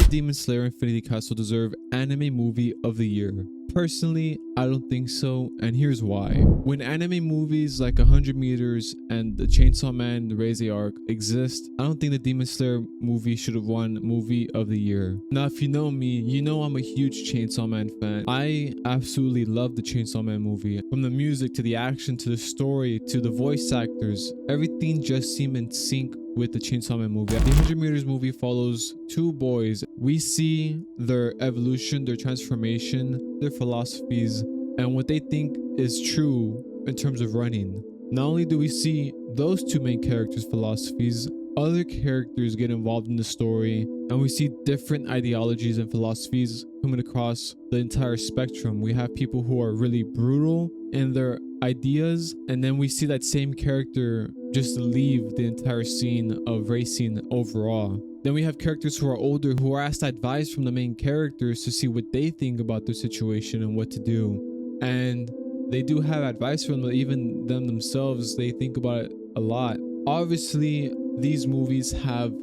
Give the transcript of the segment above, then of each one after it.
Does Demon Slayer Infinity Castle deserve Anime Movie of the Year? Personally, I don't think so, and here's why. When anime movies like 100 Meters and The Chainsaw Man, The Raise Arc exist, I don't think the Demon Slayer movie should have won Movie of the Year. Now, if you know me, you know I'm a huge Chainsaw Man fan. I absolutely love the Chainsaw Man movie. From the music to the action to the story to the voice actors, everything just seemed in sync with the Chainsaw Man movie. The 100 Meters movie follows two boys. We see their evolution, their transformation, their philosophies, and what they think is true in terms of running. Not only do we see those two main characters' philosophies, other characters get involved in the story, and we see different ideologies and philosophies coming across the entire spectrum. We have people who are really brutal in their ideas, and then we see that same character just leave the entire scene of racing overall. Then we have characters who are older who are asked advice from the main characters to see what they think about their situation and what to do. And they do have advice from them, even themselves, they think about it a lot. Obviously, these movies have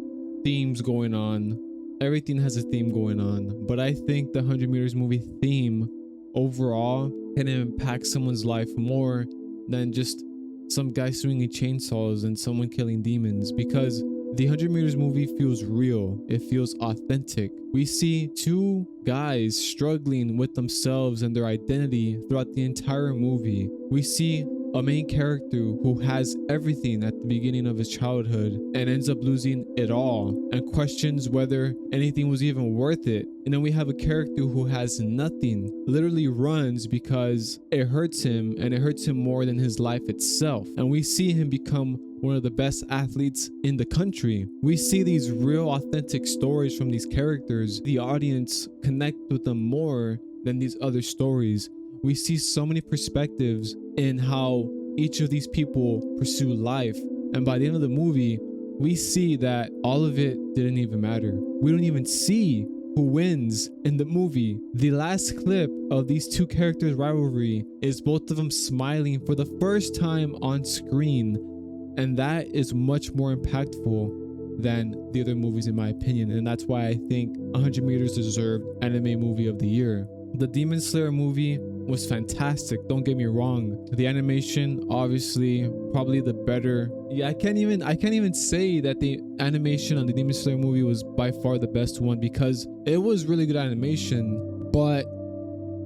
themes going on. Everything has a theme going on. But I think the 100 Meters movie theme overall can impact someone's life more than just some guy swinging chainsaws and someone killing demons, because the 100 Meters movie feels real. It feels authentic. We see two guys struggling with themselves and their identity throughout the entire movie. We see a main character who has everything at the beginning of his childhood and ends up losing it all and questions whether anything was even worth it. And then we have a character who has nothing, literally runs because it hurts him, and it hurts him more than his life itself. And we see him become one of the best athletes in the country. We see these real authentic stories from these characters. The audience connect with them more than these other stories. We see so many perspectives in how each of these people pursue life. And by the end of the movie, we see that all of it didn't even matter. We don't even see who wins in the movie. The last clip of these two characters' rivalry is both of them smiling for the first time on screen. And that is much more impactful than the other movies, in my opinion. And that's why I think 100 Meters deserved Anime Movie of the Year. The Demon Slayer movie was fantastic, don't get me wrong. The animation, obviously, probably the better. Yeah, I can't even say that the animation on the Demon Slayer movie was by far the best one, because it was really good animation, but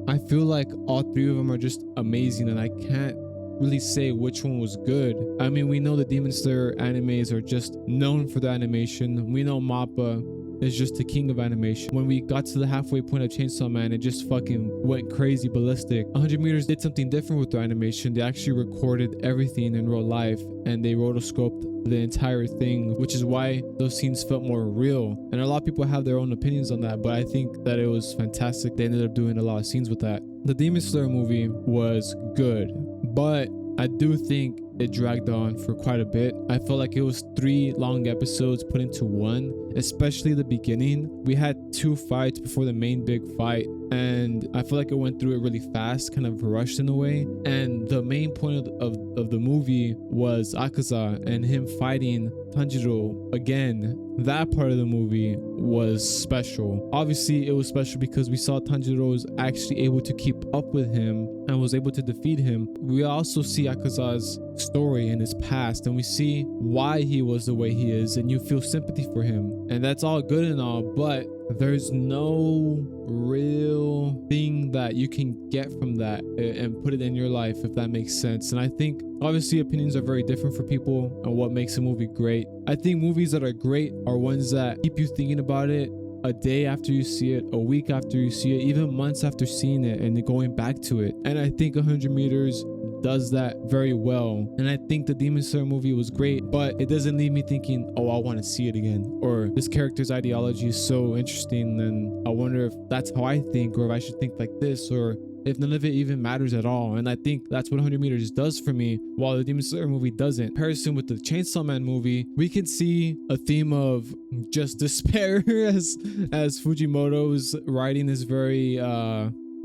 I feel like all three of them are just amazing, and I can't really say which one was good. I mean, we know the Demon Slayer animes are just known for the animation. We know MAPPA is just the king of animation. When we got to the halfway point of Chainsaw Man, it just fucking went crazy ballistic. 100 Meters did something different with their animation. They actually recorded everything in real life, and they rotoscoped the entire thing, which is why those scenes felt more real. And a lot of people have their own opinions on that, but I think that it was fantastic. They ended up doing a lot of scenes with that. The Demon Slayer movie was good, but I do think it dragged on for quite a bit. I felt like it was 3 long episodes put into one, especially the beginning. We had 2 fights before the main big fight, and I feel like it went through it really fast, kind of rushed in a way. And the main point of the movie was Akaza and him fighting Tanjiro again. That part of the movie was special. Obviously, it was special because we saw Tanjiro was actually able to keep up with him and was able to defeat him. We also see Akaza's story in his past, and we see why he was the way he is, and you feel sympathy for him. And that's all good and all, but there's no real thing that you can get from that and put it in your life, if that makes sense. And I think obviously opinions are very different for people on what makes a movie great. I think movies that are great are ones that keep you thinking about it a day after you see it, a week after you see it, even months after seeing it and going back to it. And I think 100 Meters does that very well. And I think the Demon Slayer movie was great, but it doesn't leave me thinking, oh, I want to see it again, or this character's ideology is so interesting and I wonder if that's how I think, or if I should think like this, or if none of it even matters at all. And I think that's what 100 Meters does for me, while the Demon Slayer movie doesn't. In comparison with the Chainsaw Man movie, we can see a theme of just despair as Fujimoto's writing is very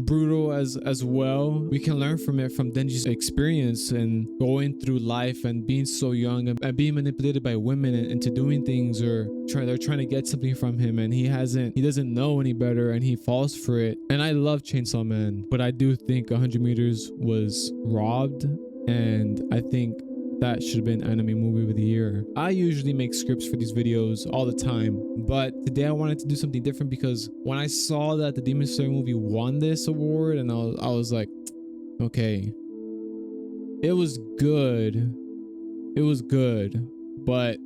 brutal as well. We can learn from it, from Denji's experience and going through life and being so young and being manipulated by women into doing things, or they're trying to get something from him, and he doesn't know any better and he falls for it. And I love Chainsaw Man, but I do think 100 meters was robbed, and I think that should have been anime movie of the year. I usually make scripts for these videos all the time, but today I wanted to do something different because when I saw that the Demon Slayer movie won this award, and I was like, okay, it was good, but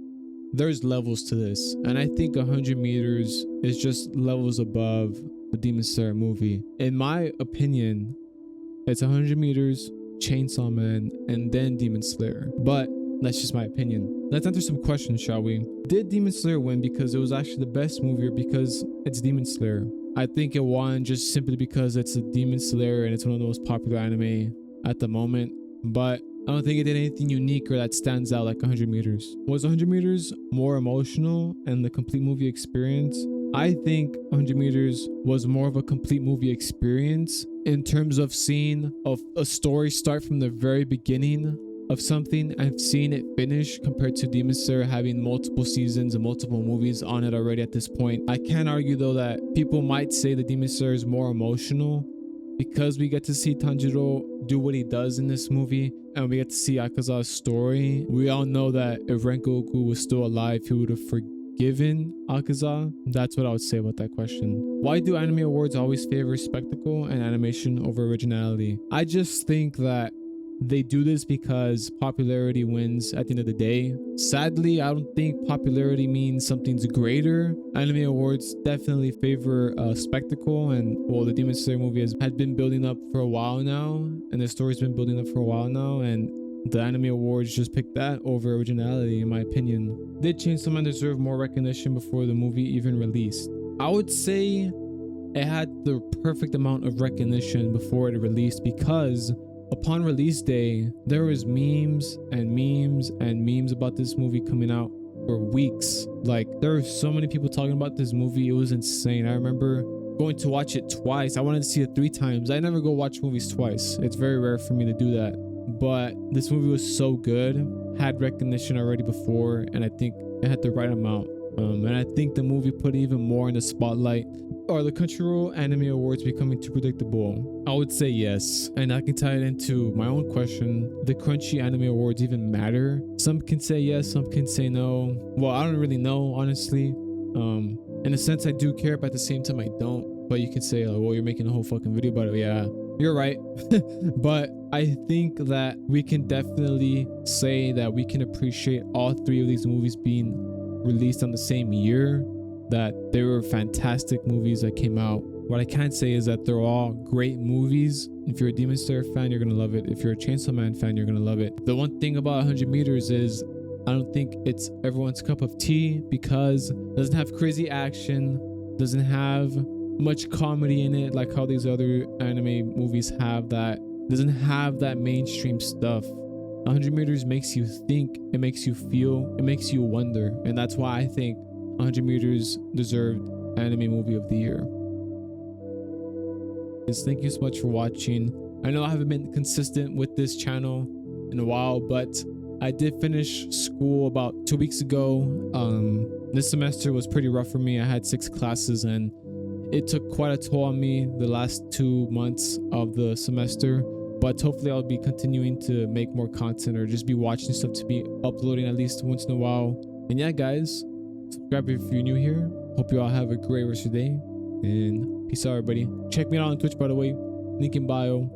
there's levels to this, and I think 100 meters is just levels above the Demon Slayer movie. In my opinion, it's 100 meters, Chainsaw Man, and then Demon Slayer, but that's just my opinion. Let's answer some questions, shall we? Did Demon Slayer win because it was actually the best movie, or because it's Demon Slayer? I think it won just simply because it's a Demon Slayer and it's one of the most popular anime at the moment, but I don't think it did anything unique or that stands out like 100 meters. Was 100 meters more emotional and the complete movie experience? I think 100 meters was more of a complete movie experience in terms of seeing a story start from the very beginning of something and seeing it finish, compared to Demon Slayer having multiple seasons and multiple movies on it already at this point. I can argue though that people might say the Demon Slayer is more emotional because we get to see Tanjiro do what he does in this movie, and we get to see Akaza's story. We all know that if Rengoku was still alive, he would have forgiven Akaza. That's what I would say about that question. Why do anime awards always favor spectacle and animation over originality? I just think that they do this because popularity wins at the end of the day. Sadly, I don't think popularity means something's greater. Anime awards definitely favor spectacle, and well, the Demon Slayer movie had been building up for a while now, and the story's been building up for a while now, and the anime awards just picked that over originality, in my opinion. Did Chainsaw Man deserve more recognition before the movie even released? I would say it had the perfect amount of recognition before it released, because upon release day, there was memes and memes and memes about this movie coming out for weeks. Like, there were so many people talking about this movie. It was insane. I remember going to watch it twice. I wanted to see it 3 times. I never go watch movies twice. It's very rare for me to do that. But this movie was so good, had recognition already before, and I think it had the right amount. And I think the movie put even more in the spotlight. Are the Crunchyroll Anime Awards becoming too predictable? I would say yes. And I can tie it into my own question. The Crunchy Anime Awards even matter? Some can say yes, some can say no. Well, I don't really know, honestly. In a sense, I do care, but at the same time, I don't. But you can say, well, you're making a whole fucking video about it. Yeah, you're right. But I think that we can definitely say that we can appreciate all 3 of these movies being released on the same year, that they were fantastic movies that came out. What I can say is that they're all great movies. If you're a Demon Slayer fan, you're gonna love it. If you're a Chainsaw Man fan, you're gonna love it. The one thing about 100 meters is I don't think it's everyone's cup of tea, because it doesn't have crazy action, doesn't have much comedy in it like how these other anime movies have. That doesn't have that mainstream stuff. 100 meters makes you think, it makes you feel, it makes you wonder, and that's why I think 100 meters deserved anime movie of the year. Thank you so much for watching. I know I haven't been consistent with this channel in a while, but I did finish school about 2 weeks ago. This semester was pretty rough for me. I had 6 classes and it took quite a toll on me the last 2 months of the semester. But hopefully I'll be continuing to make more content, or just be watching stuff to be uploading at least once in a while. And yeah, guys, subscribe if you're new here. Hope you all have a great rest of your day, and peace out, everybody. Check me out on Twitch, by the way, link in bio.